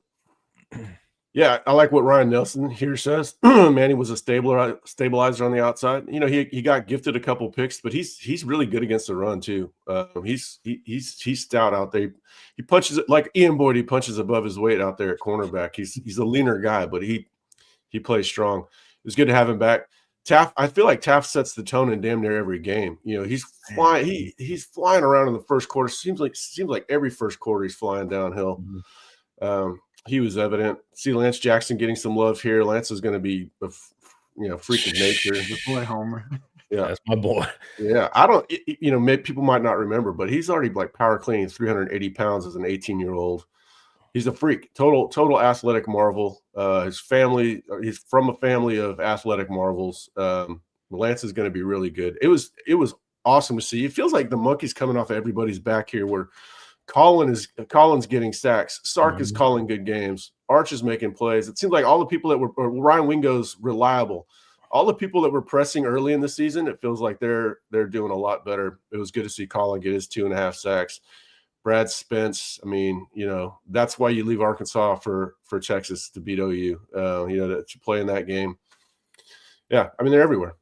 Yeah, I like what Ryan Nelson here says. Manny was a stabilizer on the outside. You know, he got gifted a couple picks, but he's really good against the run too. He's stout out there. He punches it like Ian Boyd. He punches above his weight out there at cornerback. He's a leaner guy, but he plays strong. It was good to have him back. Taft, I feel like Taft sets the tone in damn near every game. You know, he's flying. He's flying around in the first quarter. Seems like every first quarter he's flying downhill. He was evident. See Lance Jackson getting some love here. Lance is going to be a freak of nature. The boy Homer. Yeah, that's my boy. Yeah, I don't. Maybe people might not remember, but he's already like power cleaning 380 pounds as an 18-year-old. He's a freak, total athletic marvel. His family, he's from a family of athletic marvels. Lance is going to be really good. It was awesome to see. It feels like the monkey's coming off everybody's back here. Where Collins getting sacks, Sark is calling good games, Arch is making plays. It seems like all the people that were Ryan Wingo's reliable. All the people that were pressing early in the season, it feels like they're doing a lot better. It was good to see Colin get his 2.5 sacks. Brad Spence, I mean, that's why you leave Arkansas for Texas to beat OU, to play in that game. Yeah, I mean, they're everywhere.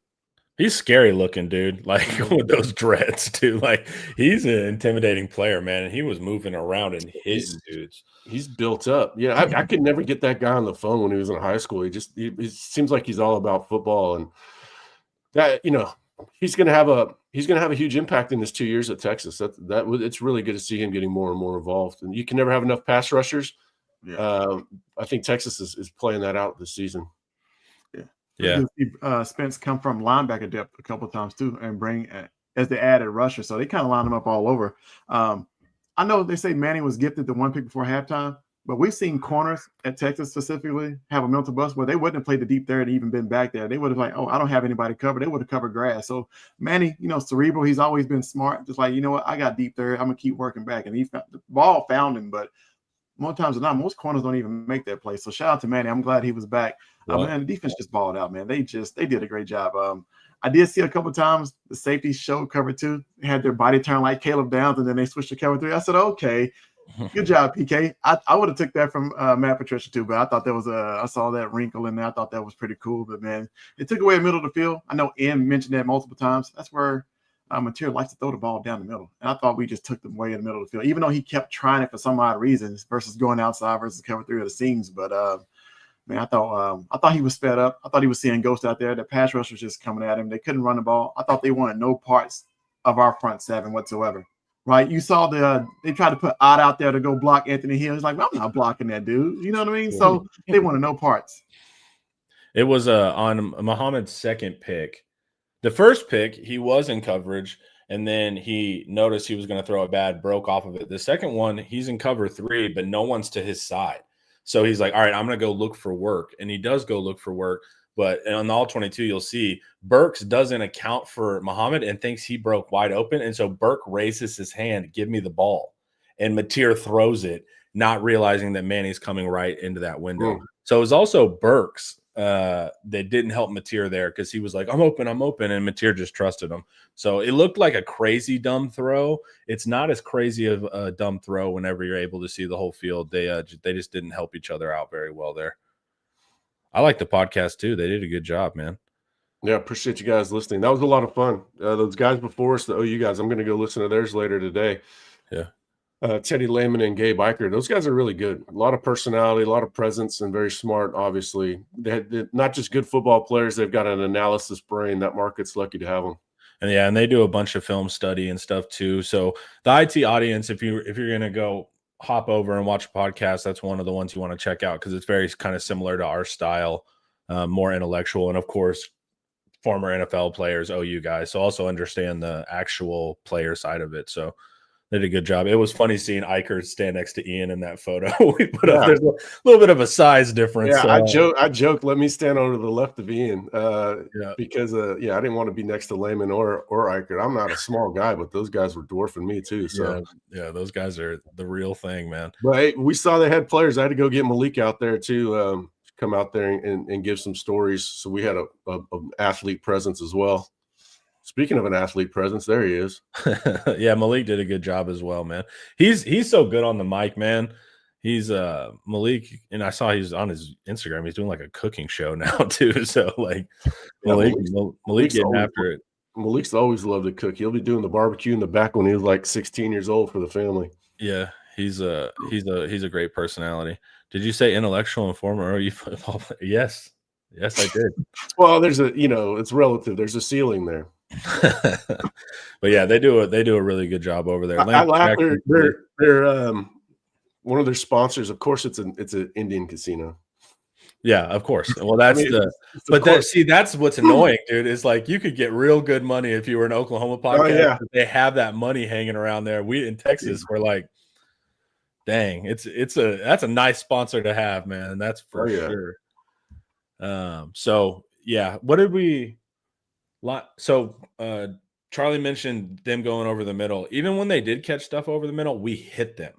He's scary looking, dude. Like with those dreads, too. Like he's an intimidating player, man. And he was moving around and hitting dudes. He's built up. Yeah, I could never get that guy on the phone when he was in high school. He seems like he's all about football, and that he's going to have a huge impact in his 2 years at Texas. It's really good to see him getting more and more involved. And you can never have enough pass rushers. Yeah. I think Texas is playing that out this season. Yeah. Spence come from linebacker depth a couple of times too, and bring as they added rusher, so they kind of line them up all over. I know they say Manny was gifted the one pick before halftime, but we've seen corners at Texas specifically have a mental bust where they wouldn't have played the deep third and even been back there. They would have like, oh, I don't have anybody covered. They would have covered grass. So Manny, cerebral. He's always been smart. Just like, you know what, I got deep third. I'm gonna keep working back, and the ball found him, but more times than not, most corners don't even make that play. So shout out to Manny. I'm glad he was back. Man, the defense just balled out, man. They did a great job. I did see a couple of times the safety showed cover 2. They had their body turn like Caleb Downs, and then they switched to cover 3. I said, okay, good job, PK. I would have took that from Matt Patricia too, but I thought that was I saw that wrinkle in there. I thought that was pretty cool. But man, it took away the middle of the field. I know Ian mentioned that multiple times. That's where Material likes to throw the ball down the middle, and I thought we just took them away in the middle of the field, even though he kept trying it for some odd reasons versus going outside versus cover 3 of the seams. But man, I thought he was fed up. I thought he was seeing ghosts out there. The pass rush was just coming at him. They couldn't run the ball. I thought they wanted no parts of our front seven whatsoever. Right? You saw they tried to put Ott out there to go block Anthony Hill. He's like, well, I'm not blocking that dude. You know what I mean? So they wanted no parts. It was on Muhammad's second pick. The first pick, he was in coverage, and then he noticed he was going to throw a bad, broke off of it. The second one, he's in cover 3, but no one's to his side. So he's like, all right, I'm going to go look for work. And he does go look for work. But on the all 22, you'll see Burks doesn't account for Muhammad and thinks he broke wide open. And so Burke raises his hand, give me the ball. And Mateer throws it, not realizing that Manny's coming right into that window. So it was also Burks that didn't help Mateer there because he was like, I'm open. And Mateer just trusted him. So it looked like a crazy dumb throw. It's not as crazy of a dumb throw whenever you're able to see the whole field. They just didn't help each other out very well there. I like the podcast too. They did a good job, man. Yeah, appreciate you guys listening. That was a lot of fun. Those guys before us, the OU guys, I'm going to go listen to theirs later today. Yeah. Teddy Lehman and Gabe Eicher, those guys are really good. A lot of personality, a lot of presence, and very smart, obviously. They're not just good football players. They've got an analysis brain. That market's lucky to have them. And they do a bunch of film study and stuff too. So the IT audience, if you're going to go hop over and watch a podcast, that's one of the ones you want to check out because it's very kind of similar to our style, more intellectual. And, of course, former NFL players, OU guys. So also understand the actual player side of it. So they did a good job. It was funny seeing Eicher stand next to Ian in that photo. We put up, there's a little bit of a size difference. Yeah, I joked, let me stand over to the left of Ian because I didn't want to be next to Lehman or Eicher. I'm not a small guy, but those guys were dwarfing me too. So yeah, those guys are the real thing, man. But hey, we saw they had players. I had to go get Malik out there too, come out there and give some stories. So we had a athlete presence as well. Speaking of an athlete presence, there he is. Yeah, Malik did a good job as well, man. He's so good on the mic, man. He's Malik, and I saw he's on his Instagram. He's doing like a cooking show now too. So like Malik getting after it. Malik's always loved to cook. He'll be doing the barbecue in the back when he was like 16 years old for the family. Yeah, he's a great personality. Did you say intellectual and former OU football player? Yes, I did. Well, there's it's relative. There's a ceiling there. But yeah, they do a really good job over there. I laugh. They're one of their sponsors. Of course, it's an Indian casino. Yeah, of course. Well, that's that's what's annoying, dude. Is like you could get real good money if you were an Oklahoma podcast. Oh, yeah. They have that money hanging around there. We in Texas, we're like, dang, that's a nice sponsor to have, man. That's for sure. So yeah, what did we? So Charlie mentioned them going over the middle. Even when they did catch stuff over the middle, we hit them.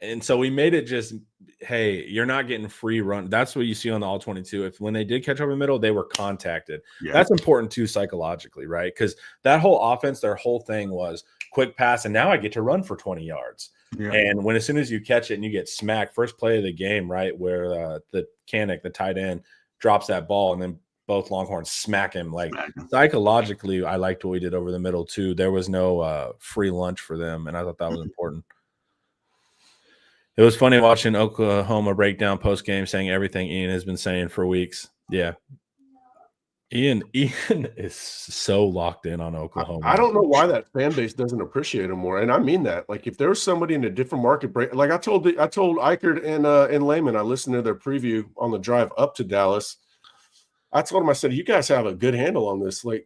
And so we made it just, hey, you're not getting free run. That's what you see on the All-22. If when they did catch over the middle, they were contacted. Yeah. That's important too psychologically, right? Because that whole offense, their whole thing was quick pass, and now I get to run for 20 yards. Yeah. And as soon as you catch it and you get smacked, first play of the game, right, where the tight end, drops that ball, and then both Longhorns smack him. Like psychologically, I liked what we did over the middle too. There was no free lunch for them, and I thought that was important. It was funny watching Oklahoma breakdown post game saying everything Ian has been saying for weeks. Yeah. Ian is so locked in on Oklahoma. I don't know why that fan base doesn't appreciate him more. And I mean that. Like if there was somebody in a different market break, like I told Eichert and Lehman, I listened to their preview on the drive up to Dallas. I told him, I said, you guys have a good handle on this. Like,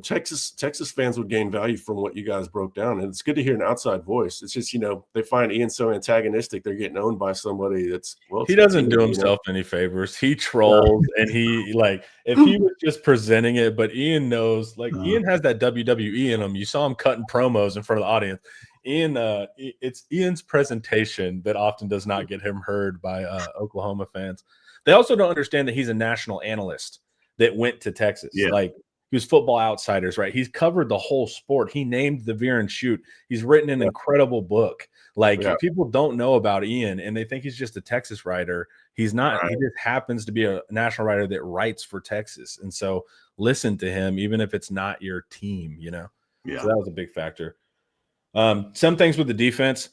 Texas fans would gain value from what you guys broke down. And it's good to hear an outside voice. It's just, they find Ian so antagonistic. They're getting owned by somebody that's, he doesn't do himself any favors. He trolls and he if he was just presenting it, but Ian knows, Ian has that WWE in him. You saw him cutting promos in front of the audience. Ian, it's Ian's presentation that often does not get him heard by Oklahoma fans. They also don't understand that he's a national analyst that went to Texas. Yeah. Like he was Football Outsiders, right? He's covered the whole sport. He named the Veer and Shoot. He's written an incredible book. People don't know about Ian and they think he's just a Texas writer. He's not. Right. He just happens to be a national writer that writes for Texas. And so listen to him, even if it's not your team, Yeah. So that was a big factor. Some things with the defense,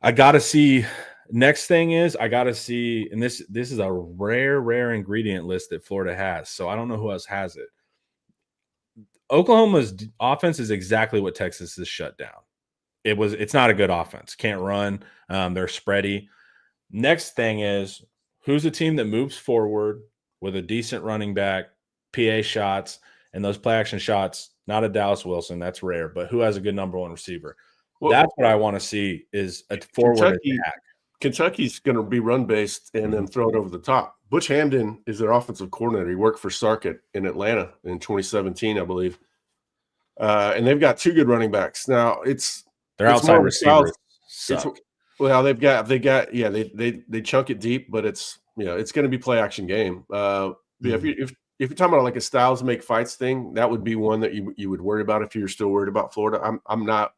I got to see. Next thing is I got to see, and this is a rare ingredient list that Florida has, so I don't know who else has it. Oklahoma's offense is exactly what Texas has shut down. It's not a good offense. Can't run. They're spready. Next thing is who's a team that moves forward with a decent running back, PA shots, and those play action shots. Not a Dallas Wilson, that's rare, but who has a good number one receiver? Well, that's what I want to see is a forward attack. Kentucky's going to be run-based and then throw it over the top. Butch Hamden is their offensive coordinator. He worked for Sark in Atlanta in 2017, I believe. And they've got two good running backs. Now, their outside receivers suck. They chunk it deep, but it's going to be play-action game. If you're talking about like a styles make fights thing, that would be one that you would worry about if you're still worried about Florida. I'm not.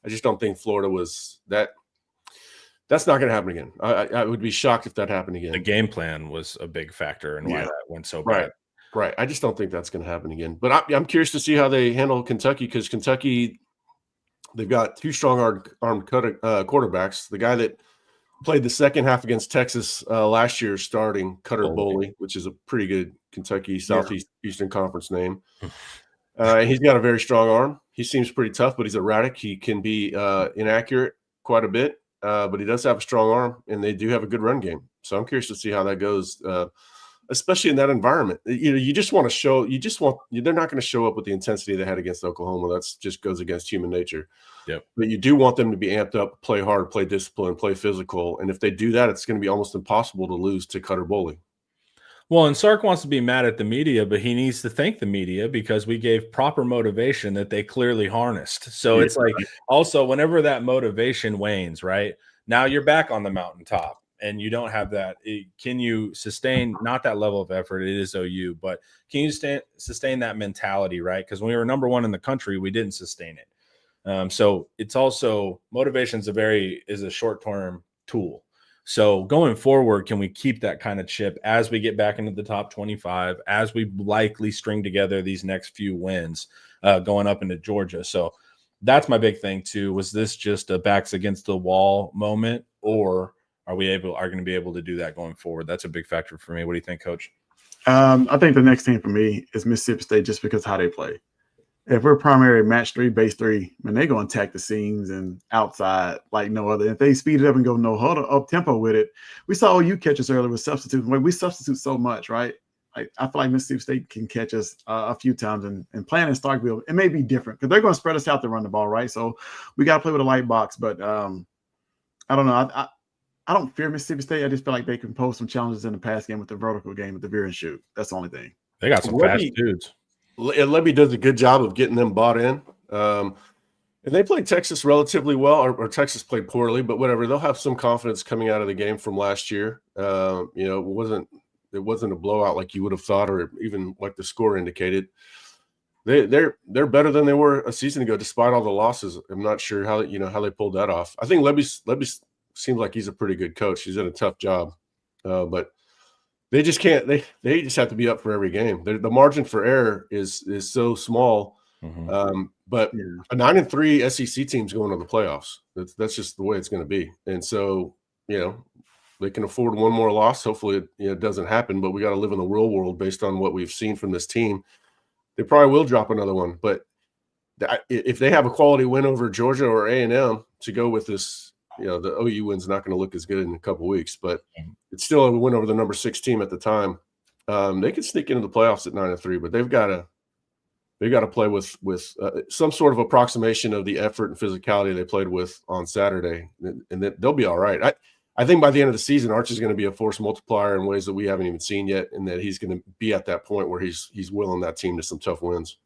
I just don't think Florida was that. That's not going to happen again. I would be shocked if that happened again. The game plan was a big factor in why that went so bad. Right. I just don't think that's going to happen again. But I'm curious to see how they handle Kentucky because Kentucky, they've got two strong-armed quarterbacks. The guy that played the second half against Texas last year starting, Cutter Boley, which is a pretty good Kentucky Southeastern Conference name. He's got a very strong arm. He seems pretty tough, but he's erratic. He can be inaccurate quite a bit. But he does have a strong arm, and they do have a good run game. So I'm curious to see how that goes, especially in that environment. You just want to show. They're not going to show up with the intensity they had against Oklahoma. That just goes against human nature. Yep. But you do want them to be amped up, play hard, play discipline, play physical. And if they do that, it's going to be almost impossible to lose to Cutter Boley. Well, and Sark wants to be mad at the media, but he needs to thank the media because we gave proper motivation that they clearly harnessed. So it's like also whenever that motivation wanes, right? Now you're back on the mountaintop. and you don't have that, can you sustain not that level of effort? It is OU, but can you sustain that mentality, right? Because when we were number one in the country, we didn't sustain it. So it's also motivation is a short-term tool. So going forward, can we keep that kind of chip as we get back into the top 25, as we likely string together these next few wins going up into Georgia? So that's my big thing too. Was this just a backs against the wall moment, or are going to be able to do that going forward? That's a big factor for me. What do you think, Coach? I think the next team for me is Mississippi State, just because how they play. If we're primary match 3, base 3, man, they're going to attack the seams and outside like no other. If they speed it up and go no huddle up tempo with it, we saw OU catch us earlier with substitutes. We substitute so much, right? I feel like Mississippi State can catch us a few times, and playing in Starkville, it may be different because they're going to spread us out to run the ball, right? So we got to play with a light box. But I don't know. I don't fear Mississippi State. I just feel like they can pose some challenges in the pass game with the vertical game with the veer and shoot. That's the only thing. They got some fast dudes. Lebby does a good job of getting them bought in. And they played Texas relatively well, or Texas played poorly, but whatever. They'll have some confidence coming out of the game from last year. It wasn't a blowout like you would have thought, or even like the score indicated. They're better than they were a season ago, despite all the losses. I'm not sure how they pulled that off. I think Lebby seems like he's a pretty good coach. He's done a tough job, but they just can't. They just have to be up for every game. The margin for error is so small. Mm-hmm. But a 9-3 SEC team's going to the playoffs. That's just the way it's going to be. And so they can afford one more loss. Hopefully, it doesn't happen. But we got to live in the real world based on what we've seen from this team. They probably will drop another one. But if they have a quality win over Georgia or A&M to go with this, the OU win's not going to look as good in a couple of weeks. But it's still a win over the number 6 team at the time. They can sneak into the playoffs at 9-3, but they've got to play with some sort of approximation of the effort and physicality they played with on Saturday, and they'll be all right. I think by the end of the season, Arch is going to be a force multiplier in ways that we haven't even seen yet, and that he's going to be at that point where he's willing that team to some tough wins.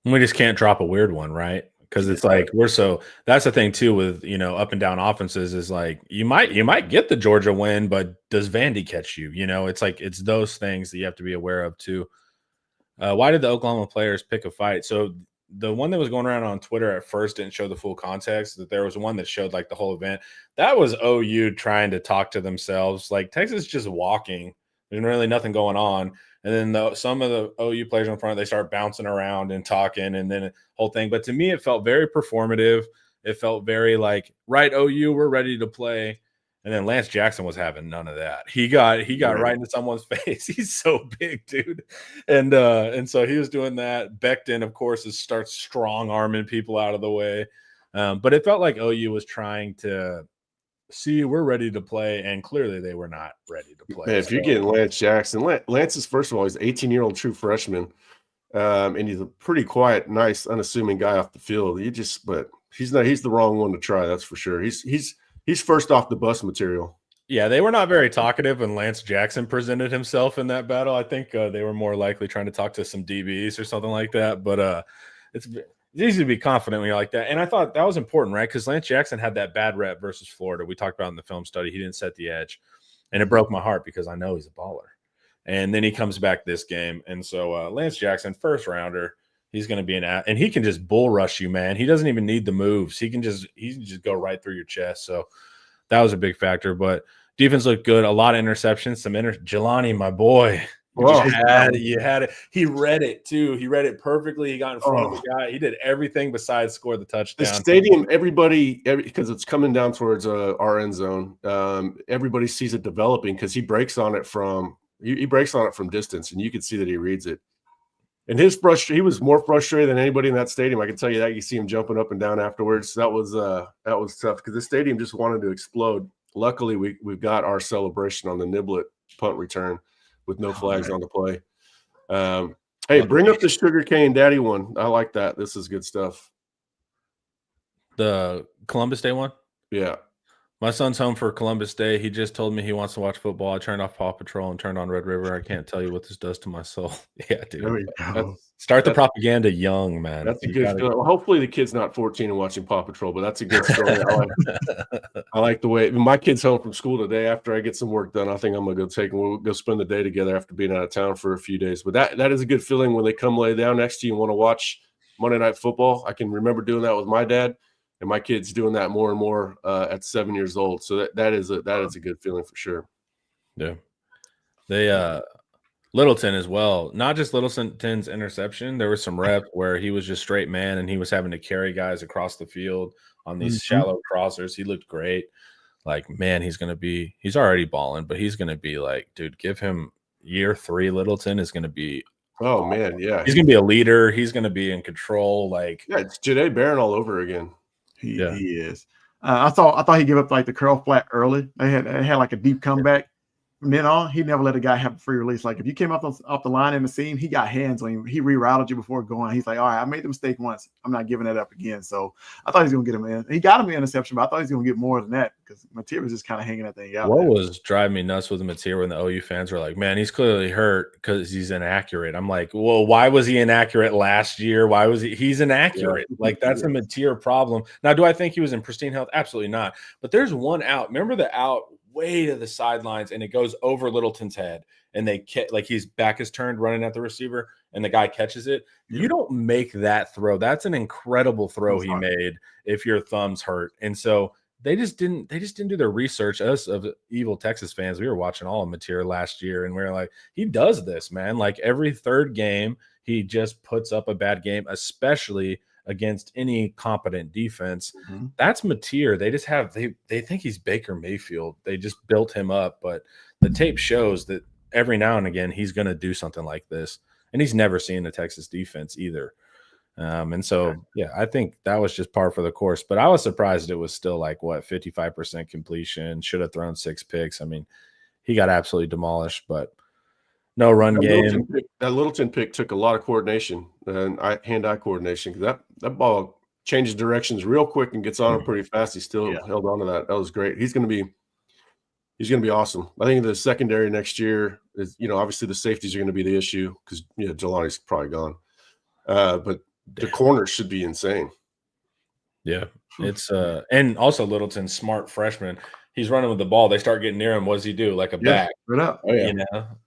We just can't drop a weird one, right? Because it's like that's the thing too with up and down offenses is like you might get the Georgia win, but does Vandy catch you? It's like it's those things that you have to be aware of too. Why did the Oklahoma players pick a fight? So the one that was going around on Twitter at first didn't show the full context. That there was one that showed like the whole event. That was OU trying to talk to themselves. Like Texas just walking. There's really nothing going on. And then some of the OU players in front, they start bouncing around and talking, and then the whole thing. But to me, it felt very performative. It felt very like, right, OU, we're ready to play. And then Lance Jackson was having none of that. He got right into someone's face. He's so big, dude. And so he was doing that. Becton, of course, starts strong arming people out of the way. But it felt like OU was trying to see we're ready to play, and clearly they were not ready to play. Man, if you're getting Lance Jackson, Lance is, first of all, he's an 18-year-old true freshman, and he's a pretty quiet, nice, unassuming guy off the field. But he's the wrong one to try. That's for sure. He's first off the bus material. Yeah, they were not very talkative when Lance Jackson presented himself in that battle. I think they were more likely trying to talk to some DBs or something like that. But it's easy to be confident when you're like that. And I thought that was important, right? Because Lance Jackson had that bad rep versus Florida. We talked about in the film study. He didn't set the edge. And it broke my heart because I know he's a baller. And then he comes back this game. And so Lance Jackson, first rounder, he's going to be and he can just bull rush you, man. He doesn't even need the moves. He can just go right through your chest. So that was a big factor. But defense looked good. A lot of interceptions. Jelani, my boy. You had it. He read it too. He read it perfectly. He got in front of the guy. He did everything besides score the touchdown. The stadium, because it's coming down towards our end zone. Everybody sees it developing because he breaks on it from distance, and you can see that he reads it. And he was more frustrated than anybody in that stadium. I can tell you that. You see him jumping up and down afterwards. That was tough because the stadium just wanted to explode. Luckily, we've got our celebration on the Niblet punt return with no flags on the play. Hey, bring up the Sugarcane Daddy one. I like that. This is good stuff. The Columbus Day one? Yeah. My son's home for Columbus Day. He just told me he wants to watch football. I turned off Paw Patrol and turned on Red River. I can't tell you what this does to my soul. Yeah, There dude. we go. Start the That's- propaganda young, man. That's a You good gotta- feeling. Well, hopefully the kid's not 14 and watching Paw Patrol, but that's a good story. I like the way my kid's home from school today. After I get some work done, I think I'm gonna go take him. We'll go spend the day together after being out of town for a few days. But that is a good feeling when they come lay down next to you and want to watch Monday Night Football. I can remember doing that with my dad, and my kid's doing that more and more at 7 years old. So that is a good feeling for sure. Yeah. They Littleton as well. Not just Littleton's interception. There was some reps where he was just straight man and he was having to carry guys across the field on these shallow crossers. He looked great. Like, man, he's already balling, but he's gonna be like, dude, give him year 3. Littleton is gonna be Oh man, yeah. he's gonna be a leader, he's gonna be in control. Like, Yeah, it's Jahdae Barron all over again. He Yeah. is. I thought he gave up like the curl flat early. They had like a deep comeback. From then on, he never let a guy have a free release. Like if you came off the line in the seam, he got hands on you. He rerouted you before going. He's like, all right, I made the mistake once. I'm not giving that up again. So I thought he was gonna get him in. He got him an interception, but I thought he was gonna get more than that because Mateer was just kind of hanging that thing out. what there. was driving me nuts with the material when the OU fans were like, man, he's clearly hurt because he's inaccurate. I'm like, well, why was he inaccurate last year? Why was he's inaccurate? Yeah. Like, that's a material problem. Now, do I think he was in pristine health? Absolutely not. But there's one out. Remember the out way to the sidelines and it goes over Littleton's head and they like his back is turned running at the receiver and the guy catches it. You don't make that throw. That's an incredible throw he made if your thumb's hurt. And so they just didn't do their research. Us of evil Texas fans, we were watching all of Mateer last year and we were like, he does this, man. Like every third game, he just puts up a bad game, especially against any competent defense. Mhm. That's Mateer. They just have they think he's Baker Mayfield. They just built him up, but the tape shows that every now and again he's going to do something like this, and he's never seen the Texas defense either. And so yeah, I think that was just par for the course. But I was surprised it was still like 55% completion. Should have thrown 6 picks. I mean, he got absolutely demolished, but no run game. That Littleton pick took a lot of coordination and hand-eye coordination because that ball changes directions real quick and gets on him pretty fast. He still held on to that. That was great. He's going to be awesome. I think the secondary next year is, obviously the safeties are going to be the issue because Jelani's probably gone. But the corners should be insane. Yeah, it's and also Littleton's smart freshman. He's running with the ball. They start getting near him. What does he do? Like a back. Right up. Oh yeah.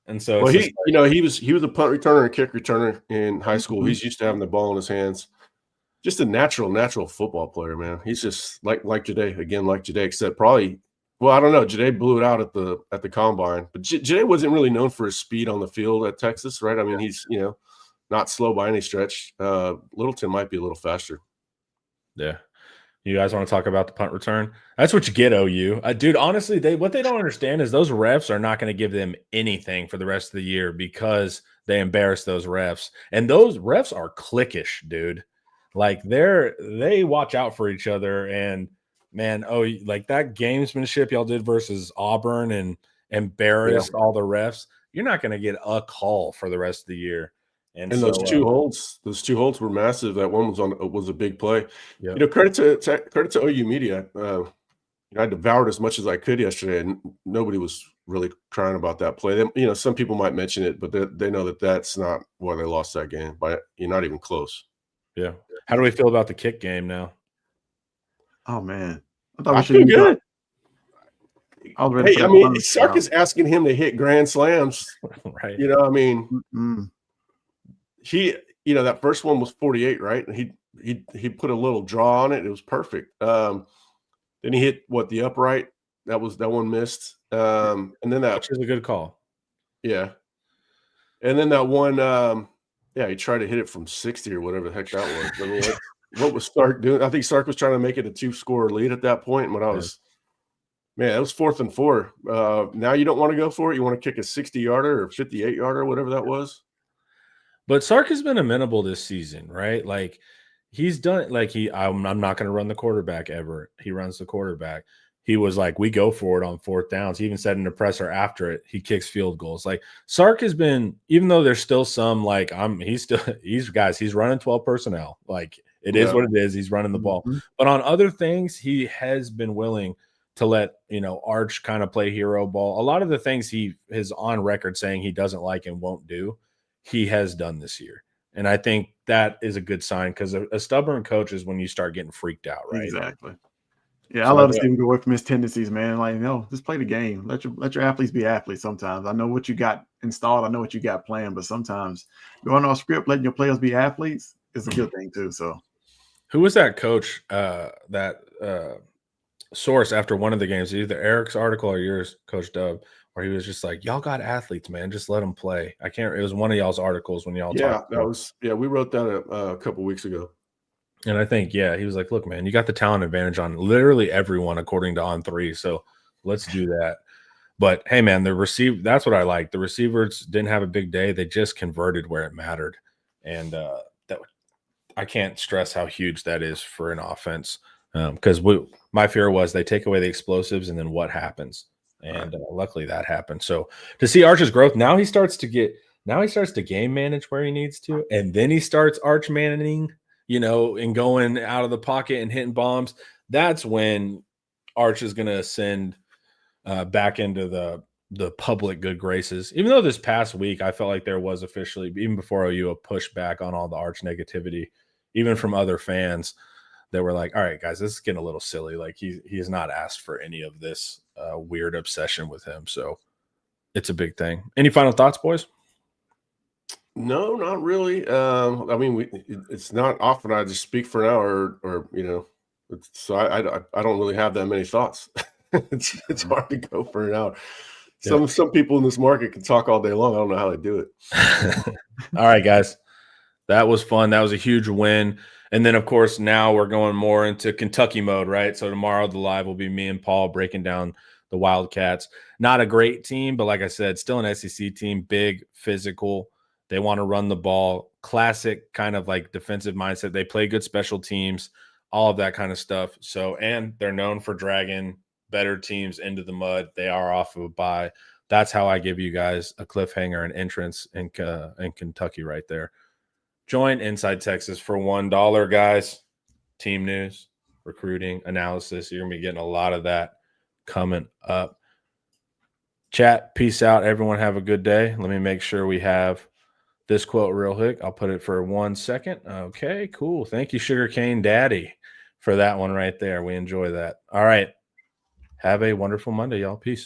And so Well, he was a punt returner and kick returner in high school. He's used to having the ball in his hands. Just a natural football player, man. He's just like Jahdae, except probably. Well, I don't know. Jahdae blew it out at the combine, but Jahdae wasn't really known for his speed on the field at Texas, right? I mean, he's not slow by any stretch. Littleton might be a little faster. Yeah. You guys want to talk about the punt return? That's what you get, OU. Dude, honestly, what they don't understand is those refs are not going to give them anything for the rest of the year because they embarrass those refs. And those refs are cliquish, dude. Like they watch out for each other. And man, like that gamesmanship y'all did versus Auburn and embarrassed all the refs. You're not going to get a call for the rest of the year. And so, those two holds were massive. That one was a big play. Yep. Credit to OU media. I devoured as much as I could yesterday, and nobody was really crying about that play. Some people might mention it, but they know that that's not why they lost that game. But you're not even close. Yeah. How do we feel about the kick game now? Oh man, I thought I we feel should. good. Hey, Sark is asking him to hit grand slams. Right. That first one was 48, right? And he put a little draw on it. It was perfect. Then he hit the upright. That one missed. And then which is a good call. Yeah. And then that one, he tried to hit it from 60 or whatever the heck that was. I mean, what was Sark doing? I think Sark was trying to make it a 2-score lead at that point. When it was 4th and 4. Now you don't want to go for it. You want to kick a 60-yarder or 58-yarder, whatever that was. But Sark has been amenable this season, right? Like he's done like I'm not going to run the quarterback ever. He runs the quarterback. He was like, we go for it on 4th downs. He even said in the presser after it, he kicks field goals. Like Sark has been, even though there's still some like he's running 12 personnel. Like it is what it is. He's running the ball. But on other things, he has been willing to let, Arch kind of play hero ball. A lot of the things he is on record saying he doesn't like and won't do, he has done this year. And I think that is a good sign, because a stubborn coach is when you start getting freaked out, right? Exactly. Yeah, So I love to see him go away from his tendencies, man. Like, just play the game. Let your athletes be athletes sometimes. I know what you got installed. I know what you got planned, but sometimes going off script, letting your players be athletes is a good thing too. So who was that coach, source after one of the games, either Eric's article or yours, Coach Dub, where he was just like, y'all got athletes, man, just let them play. It was one of y'all's articles when y'all talked. We wrote that a couple weeks ago. And I think, he was like, look, man, you got the talent advantage on literally everyone according to On3. So let's do that. But hey, man, that's what I like. The receivers didn't have a big day. They just converted where it mattered. And I can't stress how huge that is for an offense. Because my fear was they take away the explosives and then what happens? And luckily that happened. So to see Arch's growth, now he starts to game manage where he needs to. And then he starts Arch managing, and going out of the pocket and hitting bombs. That's when Arch is going to ascend back into the public good graces. Even though this past week, I felt like there was officially, even before OU, a pushback on all the Arch negativity, even from other fans that were like, all right, guys, this is getting a little silly. Like he has not asked for any of this weird obsession with him. So it's a big thing. Any final thoughts, boys? No, not really. I mean, it's not often I just speak for an hour or so I don't really have that many thoughts. It's hard to go for an hour. Some people in this market can talk all day long. I don't know how they do it. All right, guys. That was fun. That was a huge win. And then, of course, now we're going more into Kentucky mode, right? So tomorrow the live will be me and Paul breaking down the Wildcats. Not a great team, but like I said, still an SEC team, big, physical. They want to run the ball, classic kind of like defensive mindset. They play good special teams, all of that kind of stuff. So, and they're known for dragging better teams into the mud. They are off of a bye. That's how I give you guys a cliffhanger and entrance in Kentucky right there. Join Inside Texas for $1, guys. Team news, recruiting, analysis. You're going to be getting a lot of that coming up. Chat, peace out. Everyone have a good day. Let me make sure we have this quote real quick. I'll put it for 1 second. Okay, cool. Thank you, Sugarcane Daddy, for that one right there. We enjoy that. All right. Have a wonderful Monday, y'all. Peace.